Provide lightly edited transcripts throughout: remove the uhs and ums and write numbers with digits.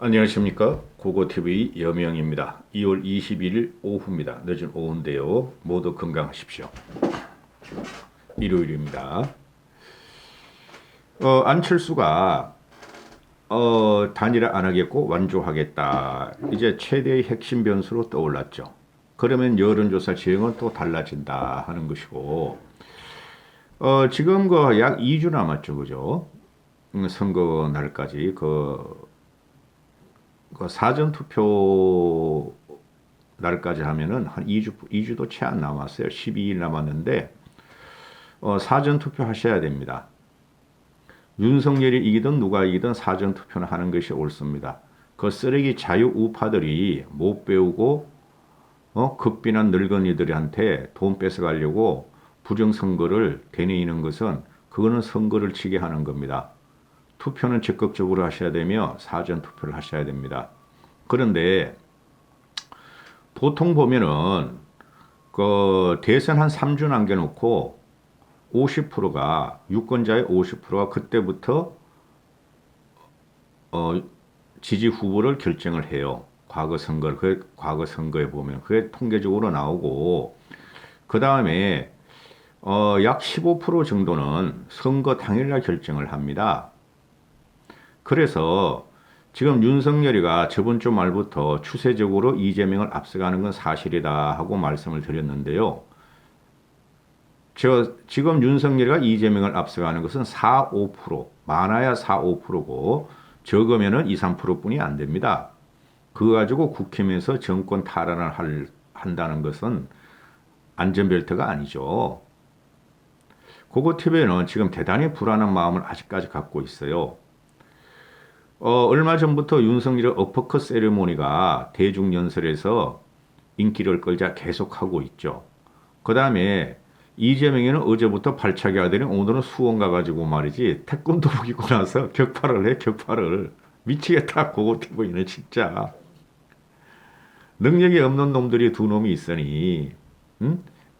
안녕하십니까. 고고TV 여명입니다. 2월 21일 오후입니다. 늦은 오후인데요. 모두 건강하십시오. 일요일입니다. 안철수가 단일화 안 하겠고 완주하겠다. 이제 최대의 핵심 변수로 떠올랐죠. 그러면 여론조사 지형은 또 달라진다 하는 것이고, 지금 그 약 2주 남았죠. 그죠? 선거 날까지 그 사전투표 날까지 하면은 한 2주도 채 안 남았어요. 12일 남았는데, 사전투표 하셔야 됩니다. 윤석열이 이기든 누가 이기든 사전투표는 하는 것이 옳습니다. 그 쓰레기 자유우파들이 못 배우고, 극빈한 늙은이들한테 돈 뺏어가려고 부정선거를 되뇌이는 것은 그거는 선거를 지게 하는 겁니다. 투표는 적극적으로 하셔야 되며 사전투표를 하셔야 됩니다. 그런데 보통 보면은 그 대선 한 3주 남겨놓고 50%가 유권자의 50%가 그때부터 지지 후보를 결정을 해요. 과거 선거에 보면 그게 통계적으로 나오고 그 다음에 약 15% 정도는 선거 당일날 결정을 합니다. 그래서 지금 윤석열이가 저번 주 말부터 추세적으로 이재명을 앞서가는 건 사실이다 하고 말씀을 드렸는데요. 지금 윤석열이가 이재명을 앞서가는 것은 4, 5%, 많아야 4, 5%고 적으면은 2, 3%뿐이 안 됩니다. 그거 가지고 국힘에서 정권 탈환을 한다는 것은 안전벨트가 아니죠. 고고TV는 지금 대단히 불안한 마음을 아직까지 갖고 있어요. 얼마 전부터 윤석열의 어퍼컷 세리머니가 대중연설에서 인기를 끌자 계속하고 있죠. 그 다음에 이재명이는 어제부터 발차기 하더니 오늘은 수원 가가지고 말이지 태권도복 입고 나서 격파를 해. 미치겠다. 고고TV는 진짜 능력이 없는 놈들이 두 놈이 있으니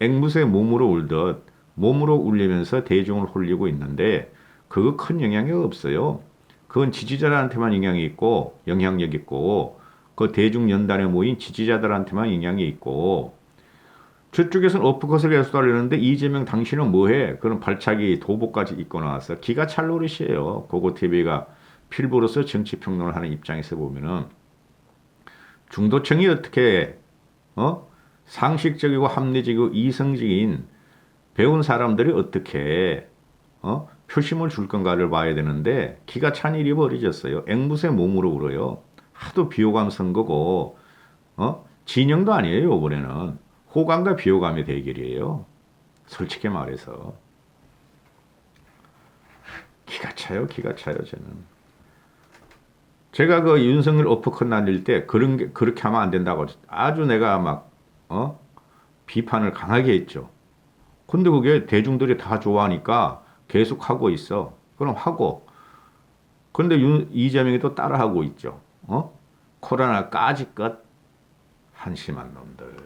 앵무새 몸으로 울듯 몸으로 울리면서 대중을 홀리고 있는데 그거 큰 영향이 없어요. 그건 지지자들한테만 영향이 있고 영향력 있고 그 대중연단에 모인 지지자들한테만 영향이 있고 저쪽에서는 어퍼컷을 계속 달리는데 이재명 당신은 뭐해? 그런 발차기 도복까지 입고 나와서 기가 찰 노릇이에요. 고고TV가 필부로서 정치평론을 하는 입장에서 보면은 중도층이 어떻게 상식적이고 합리적이고 이성적인 배운 사람들이 어떻게 표심을 줄 건가를 봐야 되는데 기가 찬 일이 벌어졌어요. 앵무새 몸으로 울어요. 하도 비호감 선거고 진영도 아니에요. 이번에는 호감과 비호감의 대결이에요. 솔직히 말해서 기가 차요 저는. 제가 그 윤석열 어퍼컷 날릴 때 그렇게 하면 안 된다고 아주 내가 막 비판을 강하게 했죠. 근데 그게 대중들이 다 좋아하니까 계속 하고 있어. 그럼 하고. 근데 이재명이 또 따라하고 있죠. 코로나 까짓것 한심한 놈들.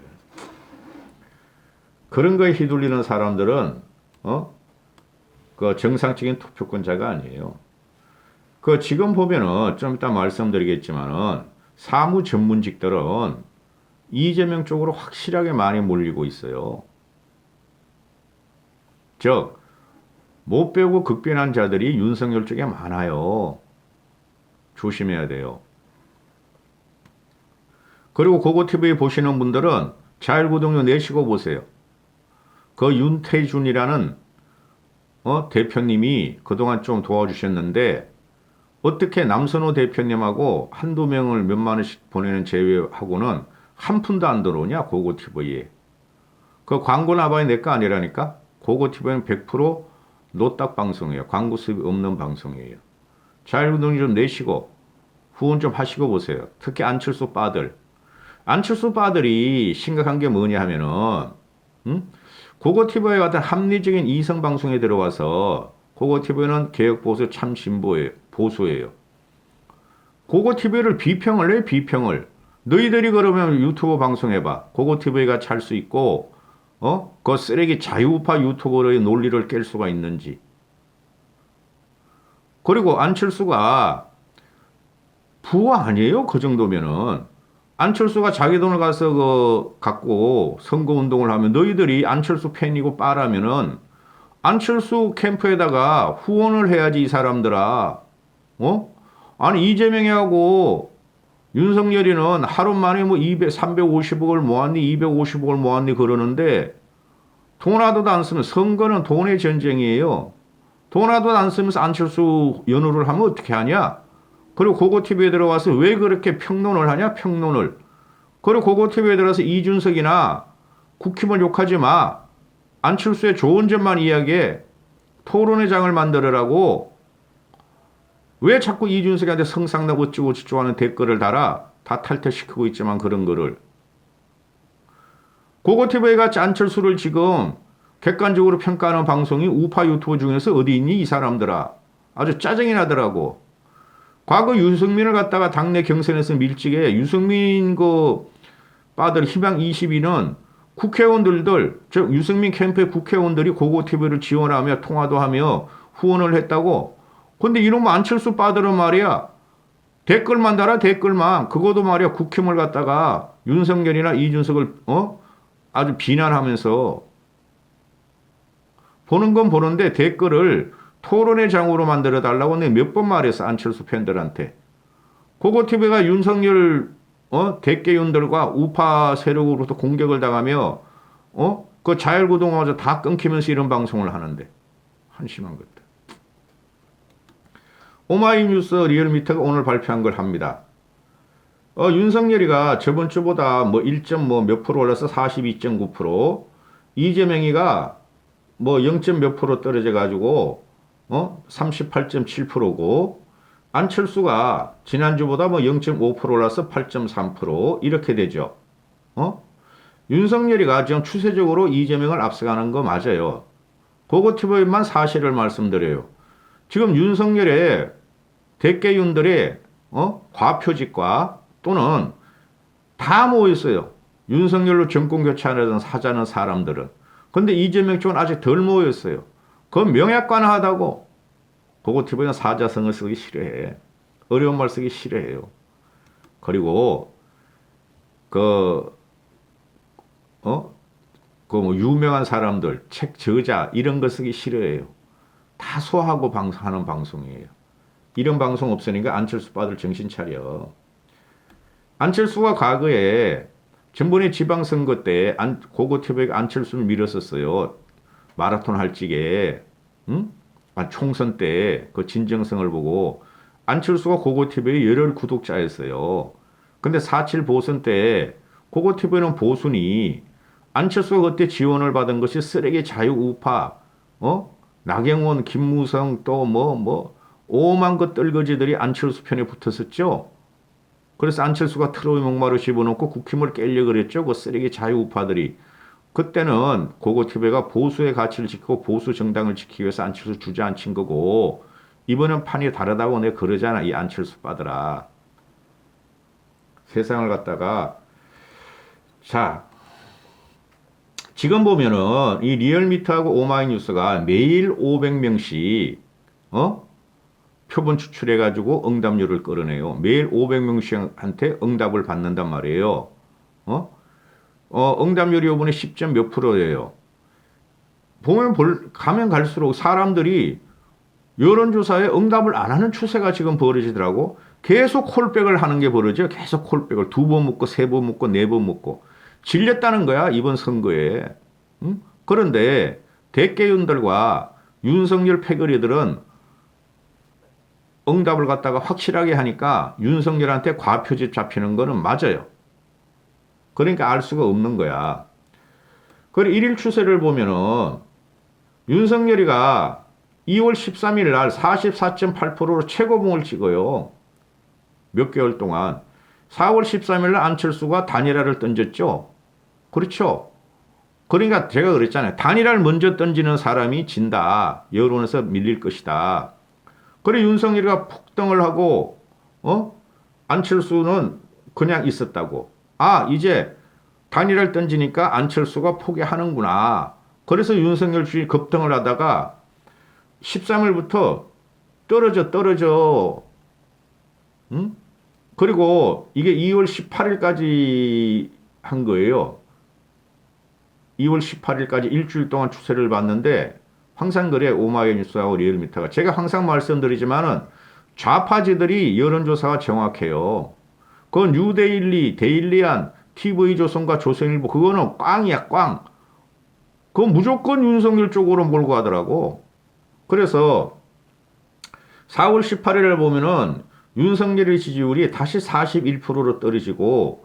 그런 거에 휘둘리는 사람들은 그 정상적인 투표권자가 아니에요. 그 지금 보면은 좀 이따 말씀드리겠지만은 사무 전문직들은 이재명 쪽으로 확실하게 많이 몰리고 있어요. 즉 못 배우고 극변한 자들이 윤석열 쪽에 많아요. 조심해야 돼요. 그리고 고고TV 보시는 분들은 자율구독료 내시고 보세요. 그 윤태준이라는 대표님이 그동안 좀 도와주셨는데 어떻게 남선호 대표님하고 한두 명을 몇만 원씩 보내는 제외하고는 한 푼도 안 들어오냐 고고TV에. 그 광고 나봐야 내 거 아니라니까. 고고TV는 100% 노딱 방송이에요. 광고 수입 없는 방송이에요. 자율구독료 좀 내시고 후원 좀 하시고 보세요. 특히 안철수 빠들. 안철수 빠들이 심각한 게 뭐냐 하면은 고고TV에 같은 합리적인 이성 방송에 들어와서 고고TV는 개혁보수 참 진보예요. 보수예요. 고고TV를 비평을 해. 비평을. 너희들이 그러면 유튜브 방송해봐. 고고TV가 찰 수 있고 그 쓰레기 자유우파 유튜버의 논리를 깰 수가 있는지. 그리고 안철수가 부호 아니에요? 그 정도면은. 안철수가 자기 돈을 가서 갖고 선거운동을 하면 너희들이 안철수 팬이고 빠라면은 안철수 캠프에다가 후원을 해야지 이 사람들아. 어? 아니 이재명이하고 윤석열이는 하루 만에 뭐 350억을 모았니 250억을 모았니 그러는데 돈 하나도 안 쓰면 선거는 돈의 전쟁이에요. 돈 하나도 안 쓰면서 안철수 연호를 하면 어떻게 하냐? 그리고 고고TV에 들어가서 왜 그렇게 평론을 하냐? 평론을. 그리고 고고TV에 들어가서 이준석이나 국힘을 욕하지 마. 안철수의 좋은 점만 이야기해. 토론의 장을 만들으라고. 왜 자꾸 이준석한테 성상납 어쩌고 저쩌고 하는 댓글을 달아? 다 탈퇴시키고 있지만 그런 거를. 고고TV에 같이 안철수를 지금 객관적으로 평가하는 방송이 우파 유튜브 중에서 어디 있니? 이 사람들아. 아주 짜증이 나더라고. 과거 유승민을 갖다가 당내 경선에서 밀직해 유승민 그 빠들 희망 22는 국회의원들, 즉 유승민 캠프의 국회의원들이 고고TV를 지원하며 통화도 하며 후원을 했다고. 근데 이놈 안철수 빠들은 말이야. 댓글만 달아 댓글만. 그것도 말이야 국힘을 갖다가 윤석열이나 이준석을 아주 비난하면서 보는 건 보는데 댓글을 토론의 장으로 만들어 달라고 내가 몇 번 말했어 안철수 팬들한테. 고고TV가 윤석열 대깨윤들과 우파 세력으로부터 공격을 당하며 그 자율구동하면서 다 끊기면서 이런 방송을 하는데 한심한 것들. 오마이뉴스 리얼미터가 오늘 발표한 걸 합니다. 윤석열이가 저번 주보다 뭐 1점 몇 프로 올라서 42.9%, 이재명이가 뭐 0. 몇 프로 떨어져 가지고 38.7%고 안철수가 지난주보다 뭐 0.5% 올라서 8.3% 이렇게 되죠. 윤석열이가 지금 추세적으로 이재명을 앞서가는 거 맞아요. 고고TV만 사실을 말씀드려요. 지금 윤석열의 대깨윤들의 과표직과 또는 다 모였어요. 윤석열로 정권 교체하려던 사자는 사람들은. 근데 이재명 쪽은 아직 덜 모였어요. 그건 명약관하다고. 고고TV는 사자성을 쓰기 싫어해. 어려운 말 쓰기 싫어해요. 그리고 뭐 유명한 사람들, 책 저자 이런 거 쓰기 싫어해요. 다 소화하고 하는 방송이에요. 이런 방송 없으니까 안철수 빠들 정신 차려. 안철수가 과거에 전번에 지방선거 때 고고TV가 안철수를 밀었었어요. 마라톤 할 적에 총선 때 그 진정성을 보고 안철수가 고고TV의 열혈 구독자였어요. 근데 4.7 보선 때 고고TV는 보순이 안철수가 그때 지원을 받은 것이 쓰레기 자유우파, 나경원, 김무성 또 오만 것 떨거지들이 안철수 편에 붙었었죠. 그래서 안철수가 트로이 목마루 집어넣고 국힘을 깨려고 그랬죠. 그 쓰레기 자유우파들이. 그때는 고고TV가 보수의 가치를 지키고 보수 정당을 지키기 위해서 안철수 주저앉힌 거고 이번엔 판이 다르다고 내가 그러잖아. 이 안철수 빠더라. 세상을 갖다가 자 지금 보면은 이 리얼미터하고 오마이뉴스가 매일 500명씩 표본 추출해가지고 응답률을 끌어내요. 매일 500명씩한테 응답을 받는단 말이에요. 응답률이 이번에 10점 몇 프로예요. 가면 갈수록 사람들이 여론조사에 응답을 안 하는 추세가 지금 벌어지더라고. 계속 콜백을 하는 게 벌어져. 계속 콜백을 2번 묻고 3번 묻고 4번 묻고. 질렸다는 거야 이번 선거에. 응? 그런데 대깨윤들과 윤석열 패거리들은 응답을 갖다가 확실하게 하니까 윤석열한테 과표집 잡히는 거는 맞아요. 그러니까 알 수가 없는 거야. 그리고 1일 추세를 보면은 윤석열이가 2월 13일 날 44.8%로 최고봉을 찍어요. 몇 개월 동안. 4월 13일 날 안철수가 단일화를 던졌죠. 그렇죠. 그러니까 제가 그랬잖아요. 단일화를 먼저 던지는 사람이 진다. 여론에서 밀릴 것이다. 그래 윤석열이가 폭등을 하고 안철수는 그냥 있었다고. 아 이제 단일화를 던지니까 안철수가 포기하는구나. 그래서 윤석열 주의 급등을 하다가 13일부터 떨어져. 응? 그리고 이게 2월 18일까지 한 거예요. 2월 18일까지 일주일 동안 추세를 봤는데 항상 그래 오마이뉴스하고 리얼미터가 제가 항상 말씀드리지만은 좌파지들이 여론조사가 정확해요. 그건 뉴데일리, 데일리안, TV조선과 조선일보 그거는 꽝이야 꽝. 그건 무조건 윤석열 쪽으로 몰고 가더라고. 그래서 4월 18일을 보면은 윤석열의 지지율이 다시 41%로 떨어지고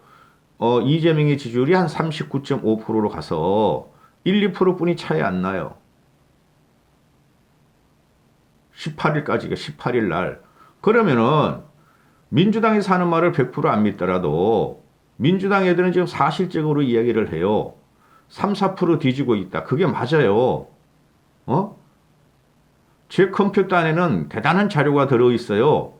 이재명의 지지율이 한 39.5%로 가서 1, 2%뿐이 차이 안 나요. 18일까지가 18일 날. 그러면은 민주당이 사는 말을 100%안 믿더라도 민주당 애들은 지금 사실적으로 이야기를 해요. 3, 4% 뒤지고 있다. 그게 맞아요. 어? 제 컴퓨터 안에는 대단한 자료가 들어있어요.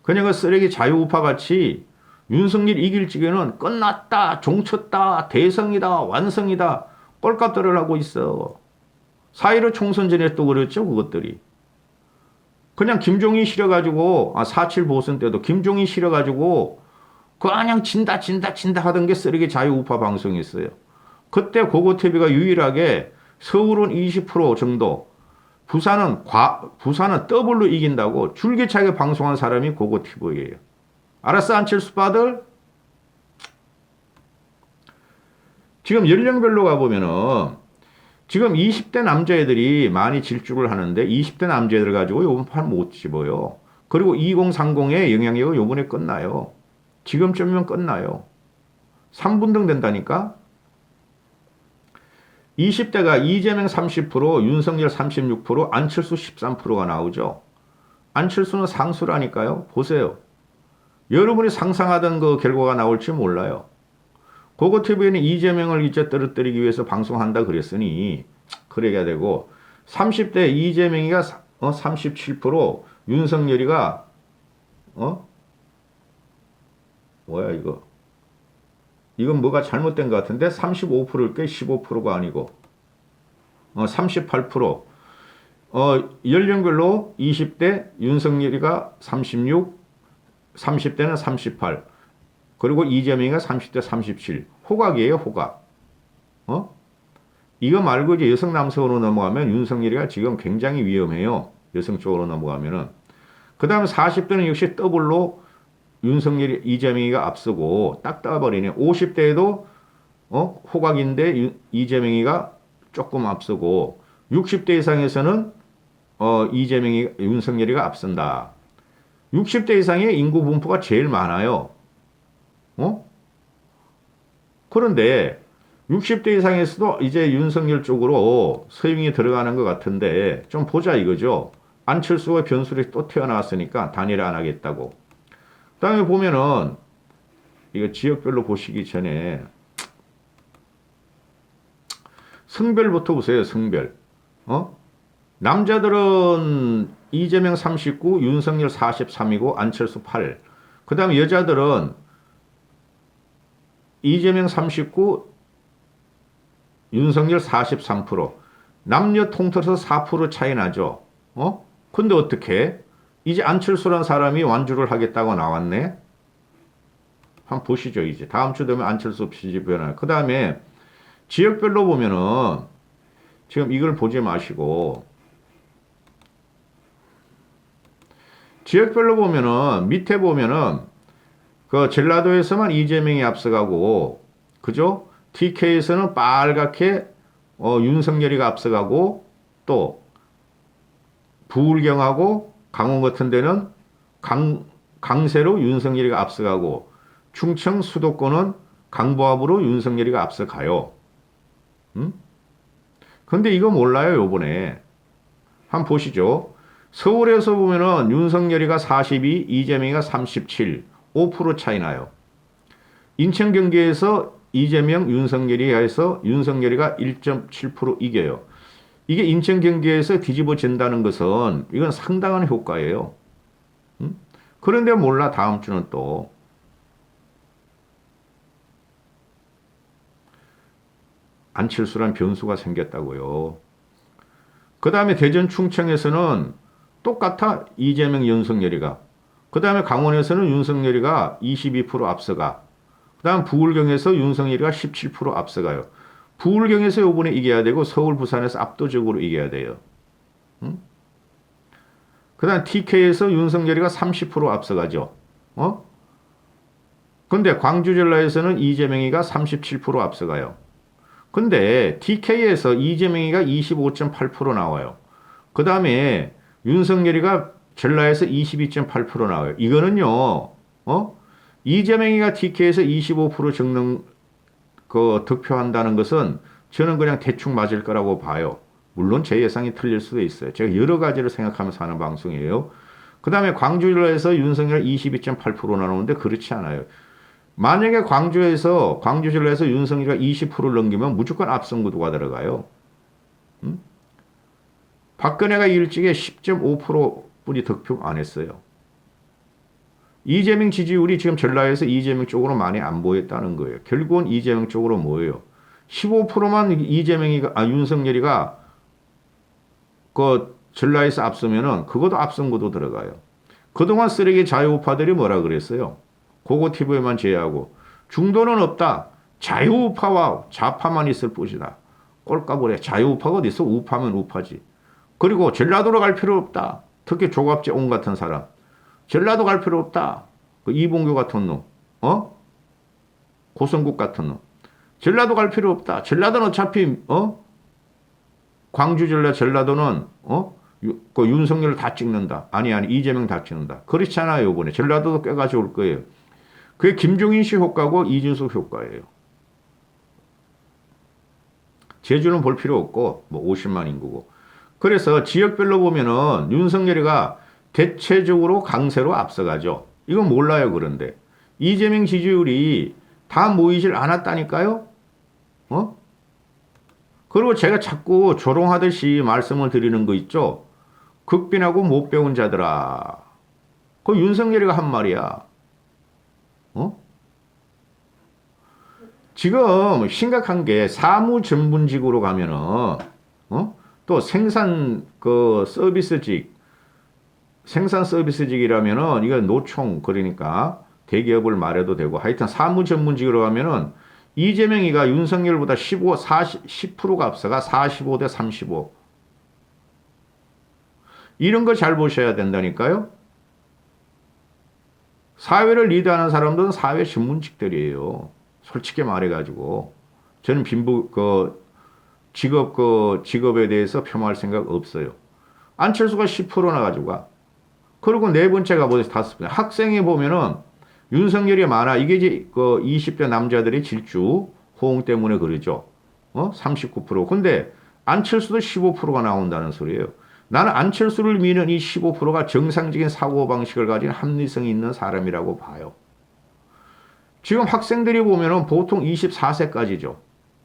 그냥 그 쓰레기 자유우파 같이 윤석열 이길 적에는 끝났다, 종쳤다, 대성이다, 완성이다, 꼴값들을 하고 있어. 4.15 총선 전에 또 그랬죠, 그것들이. 그냥 김종인 실어가지고, 4.7 보선 때도 김종인 실어가지고, 그냥 진다, 진다, 진다 하던 게 쓰레기 자유우파 방송이었어요. 그때 고고TV가 유일하게 서울은 20% 정도, 부산은 더블로 이긴다고 줄기차게 방송한 사람이 고고TV예요. 알았어, 안철수 빠들? 지금 연령별로 가보면은, 지금 20대 남자애들이 많이 질주를 하는데, 20대 남자애들 가지고 요번 판 못 집어요. 그리고 2030의 영향력은 요번에 끝나요. 지금쯤이면 끝나요. 3분등 된다니까? 20대가 이재명 30%, 윤석열 36%, 안철수 13%가 나오죠. 안철수는 상수라니까요. 보세요. 여러분이 상상하던 그 결과가 나올지 몰라요. 고고TV는 이재명을 이제 떨어뜨리기 위해서 방송한다 그랬으니 그래야 되고 30대 이재명이가 37%, 윤석열이가 뭐야 이거. 이건 뭐가 잘못된 것 같은데 35%일 게 15%가 아니고 38%. 연령별로 20대 윤석열이가 36, 30대는 38. 그리고 이재명이가 30대 37. 호각이에요, 호각. 이거 말고 이제 여성 남성으로 넘어가면 윤석열이가 지금 굉장히 위험해요. 여성 쪽으로 넘어가면은. 그 다음에 40대는 역시 더블로 윤석열이 이재명이가 앞서고 딱 따버리네. 50대에도 호각인데 이재명이가 조금 앞서고 60대 이상에서는 윤석열이가 앞선다. 60대 이상의 인구 분포가 제일 많아요. 그런데 60대 이상에서도 이제 윤석열 쪽으로 서윙이 들어가는 것 같은데 좀 보자 이거죠. 안철수가 변수를 또 태어났으니까 단일 안 하겠다고. 그 다음에 보면은 이거 지역별로 보시기 전에 성별부터 보세요. 성별. 남자들은 이재명 39, 윤석열 43이고 안철수 8. 그 다음에 여자들은 이재명 39, 윤석열 43%. 남녀 통틀어서 4% 차이 나죠. 근데 어떻게? 이제 안철수란 사람이 완주를 하겠다고 나왔네. 한번 보시죠. 이제 다음 주 되면 안철수 지지변화. 그 다음에 지역별로 보면은 지금 이걸 보지 마시고 지역별로 보면은 밑에 보면은 그 전라도에서만 이재명이 앞서가고 그죠? TK에서는 빨갛게 윤석열이가 앞서가고 또 부울경하고 강원 같은 데는 강세로 윤석열이가 앞서가고 충청 수도권은 강보합으로 윤석열이가 앞서가요. 근데 이거 몰라요, 요번에. 한번 보시죠. 서울에서 보면은 윤석열이가 42, 이재명이가 37, 5% 차이 나요. 인천 경기에서 이재명, 윤석열이 해서 윤석열이가 1.7% 이겨요. 이게 인천 경기에서 뒤집어진다는 것은 이건 상당한 효과예요. 그런데 몰라 다음 주는 또 안철수란 변수가 생겼다고요. 그 다음에 대전 충청에서는 똑같아 이재명 윤석열이가. 그 그 다음에 강원에서는 윤석열이가 22% 앞서가. 그 다음 부울경에서 윤석열이가 17% 앞서가요. 부울경에서 요번에 이겨야 되고 서울, 부산에서 압도적으로 이겨야 돼요. 응? 그 다음 TK에서 윤석열이가 30% 앞서가죠. 근데 광주 전라에서는 이재명이가 37% 앞서가요. 근데 TK에서 이재명이가 25.8% 나와요. 그 다음에 윤석열이가 전라에서 22.8% 나와요. 이거는요, 이재명이가 TK에서 25% 적는, 득표한다는 것은 저는 그냥 대충 맞을 거라고 봐요. 물론 제 예상이 틀릴 수도 있어요. 제가 여러 가지를 생각하면서 하는 방송이에요. 그 다음에 광주 전라에서 윤석열 22.8% 나오는데 그렇지 않아요. 만약에 광주 전라에서 윤석열이가 20%를 넘기면 무조건 앞선 구도가 들어가요. 박근혜가 일찍이 10.5%뿐이 득표 안 했어요. 이재명 지지율이 지금 전라에서 이재명 쪽으로 많이 안 보였다는 거예요. 결국은 이재명 쪽으로 모여요. 15%만 윤석열이가 전라에서 앞서면은 그것도 앞선 구도 들어가요. 그동안 쓰레기 자유우파들이 뭐라 그랬어요? 그거 TV에만 제외하고 중도는 없다. 자유우파와 좌파만 있을 뿐이다. 꼴까보래. 자유우파가 어디 있어? 우파면 우파지. 그리고 전라도로 갈 필요 없다. 특히 조갑재옹 같은 사람. 전라도 갈 필요 없다. 그 이봉규 같은 놈. 고성국 같은 놈. 전라도 갈 필요 없다. 전라도는 어차피 광주 전라도는 그 윤석열 다 찍는다. 아니 이재명 다 찍는다. 그렇지 않아요. 이번에 전라도도 꽤 가져올 거예요. 그게 김종인 씨 효과고 이준석 효과예요. 제주는 볼 필요 없고 뭐 50만 인구고. 그래서 지역별로 보면은 윤석열이가 대체적으로 강세로 앞서가죠. 이건 몰라요. 그런데 이재명 지지율이 다 모이질 않았다니까요. 그리고 제가 자꾸 조롱하듯이 말씀을 드리는 거 있죠. 극빈하고 못 배운 자들아. 그 윤석열이가 한 말이야. 지금 심각한 게 사무 전문직으로 가면은 또 생산 서비스직이라면은 이거 노총 그러니까 대기업을 말해도 되고 하여튼 사무 전문직으로 가면은 이재명이가 윤석열보다 10%가 앞서가 45대 35. 이런 거 잘 보셔야 된다니까요. 사회를 리드하는 사람들은 사회 전문직들이에요. 솔직히 말해가지고 저는 직업에 대해서 폄하할 생각 없어요. 안철수가 10%나 가지고 그리고 네 번째가 뭐지? 5번째. 학생에 보면은 윤석열이 많아. 이게 이제 20대 남자들의 질주 호응 때문에 그러죠. 39%. 근데 안철수도 15%가 나온다는 소리예요. 나는 안철수를 미는 이 15%가 정상적인 사고방식을 가진 합리성이 있는 사람이라고 봐요. 지금 학생들이 보면은 보통 24세까지죠.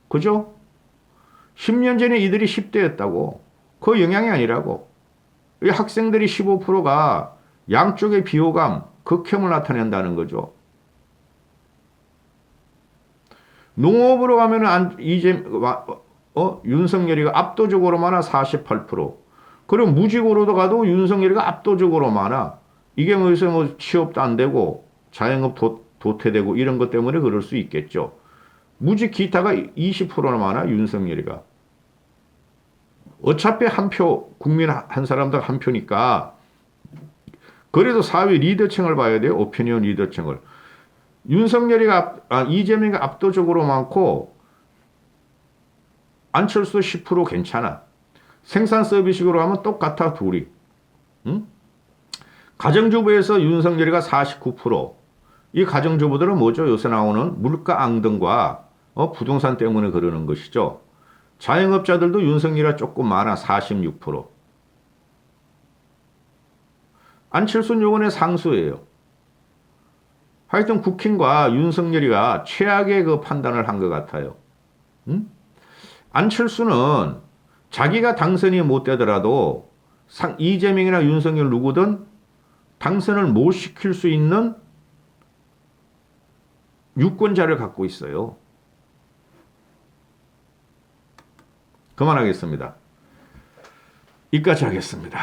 그죠? 10년 전에 이들이 10대였다고. 그 영향이 아니라고. 이 학생들이 15%가 양쪽의 비호감, 극혐을 나타낸다는 거죠. 농업으로 가면은 윤석열이가 압도적으로 많아 48%. 그리고 무직으로도 가도 윤석열이가 압도적으로 많아. 이게 뭐 취업도 안 되고 자영업 도태되고 이런 것 때문에 그럴 수 있겠죠. 무직 기타가 20%나 많아 윤석열이가. 어차피 한 표, 국민 한 사람당 한 표니까 그래도 사회 리더층을 봐야 돼요. 오피니언 리더층을. 이재명이 압도적으로 많고 안철수도 10% 괜찮아. 생산 서비스식으로 하면 똑같아 둘이. 응? 가정주부에서 윤석열이가 49%. 이 가정주부들은 뭐죠? 요새 나오는 물가 앙등과 부동산 때문에 그러는 것이죠. 자영업자들도 윤석열이가 조금 많아 46%. 안철수는 요번에 상수예요. 하여튼 국힘과 윤석열이가 최악의 그 판단을 한 것 같아요. 응? 안철수는 자기가 당선이 못 되더라도 이재명이나 윤석열 누구든 당선을 못 시킬 수 있는 유권자를 갖고 있어요. 그만하겠습니다. 여기까지 하겠습니다.